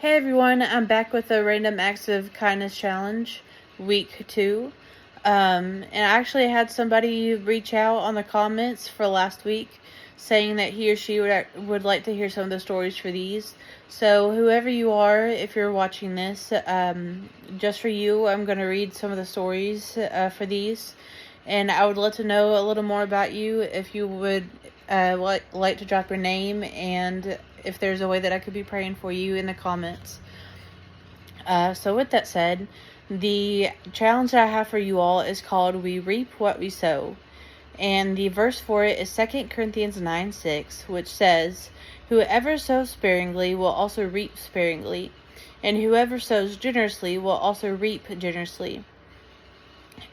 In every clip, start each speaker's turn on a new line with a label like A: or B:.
A: Hey everyone, I'm back with a random acts of kindness challenge, week 2. And I actually had somebody reach out on the comments for last week saying that he or she would like to hear some of the stories for these. So whoever you are, if you're watching this, just for you, I'm going to read some of the stories for these. And I would love to know a little more about you. If you would like to drop your name, and if there's a way that I could be praying for you in the comments. So with that said, the challenge that I have for you all is called We Reap What We Sow. And the verse for it is 2 Corinthians 9:6, which says, "Whoever sows sparingly will also reap sparingly, and whoever sows generously will also reap generously."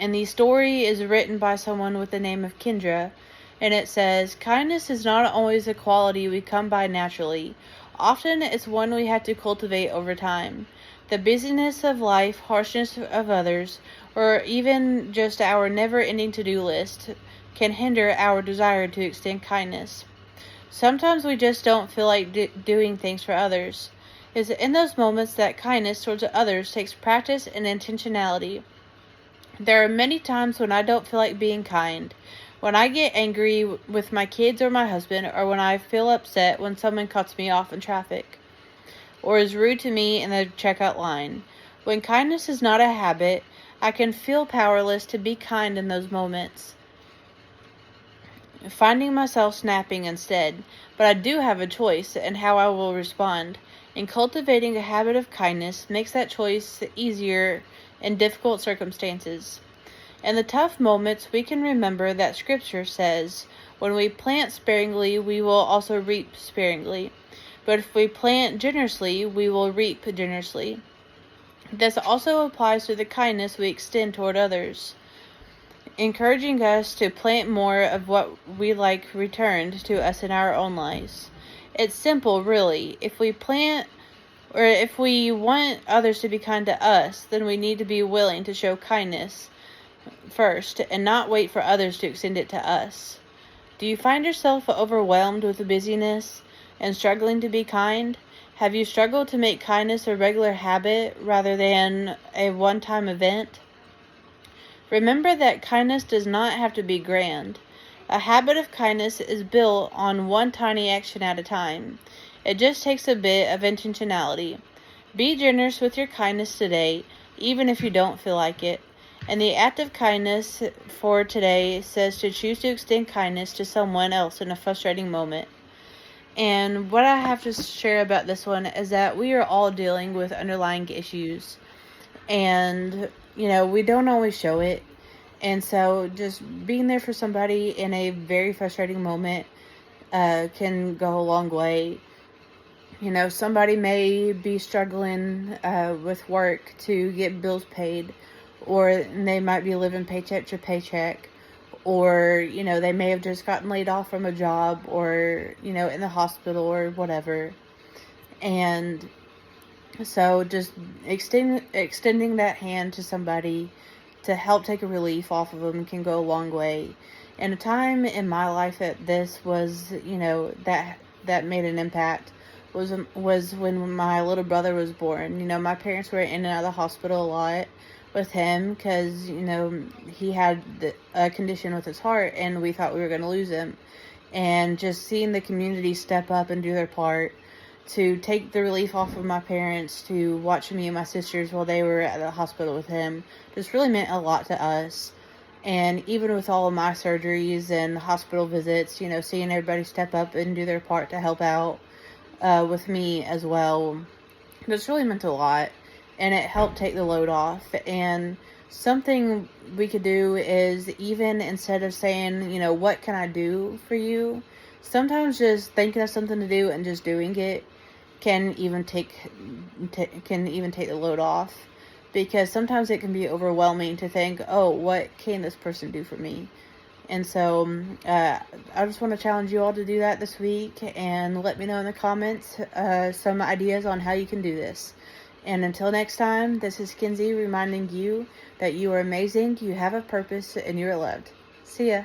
A: And the story is written by someone with the name of Kendra, and it says, "Kindness is not always a quality we come by naturally. Often it's one we have to cultivate over time. The busyness of life, harshness of others, or even just our never-ending to-do list can hinder our desire to extend kindness. Sometimes we just don't feel like doing things for others. It's in those moments that kindness towards others takes practice and intentionality. There are many times when I don't feel like being kind. When I get angry with my kids or my husband, or when I feel upset when someone cuts me off in traffic, or is rude to me in the checkout line. When kindness is not a habit, I can feel powerless to be kind in those moments, finding myself snapping instead. But I do have a choice in how I will respond, and cultivating a habit of kindness makes that choice easier in difficult circumstances. In the tough moments, we can remember that Scripture says, when we plant sparingly, we will also reap sparingly. But if we plant generously, we will reap generously. This also applies to the kindness we extend toward others, encouraging us to plant more of what we like returned to us in our own lives. It's simple, really. If we want others to be kind to us, then we need to be willing to show kindness first and not wait for others to extend it to us. Do you find yourself overwhelmed with busyness and struggling to be kind? Have you struggled to make kindness a regular habit rather than a one-time event? Remember that kindness does not have to be grand. A habit of kindness is built on one tiny action at a time. It just takes a bit of intentionality. Be generous with your kindness today, even if you don't feel like it. And the act of kindness for today says to choose to extend kindness to someone else in a frustrating moment. And what I have to share about this one is that we are all dealing with underlying issues. And, we don't always show it. And so just being there for somebody in a very frustrating moment can go a long way. Somebody may be struggling with work to get bills paid, or they might be living paycheck to paycheck, or, they may have just gotten laid off from a job, or, in the hospital or whatever. And so just extending that hand to somebody to help take a relief off of them can go a long way. And a time in my life that this was, that made an impact was when my little brother was born. My parents were in and out of the hospital a lot with him because, he had a condition with his heart, and we thought we were going to lose him. And just seeing the community step up and do their part to take the relief off of my parents, to watch me and my sisters while they were at the hospital with him, just really meant a lot to us. And even with all of my surgeries and hospital visits, seeing everybody step up and do their part to help out with me as well, this really meant a lot. And it helped take the load off. And something we could do is, even instead of saying, what can I do for you? Sometimes just thinking of something to do and just doing it can even take the load off. Because sometimes it can be overwhelming to think, oh, what can this person do for me? And so I just want to challenge you all to do that this week, and let me know in the comments some ideas on how you can do this. And until next time, this is Kinsey reminding you that you are amazing, you have a purpose, and you are loved. See ya.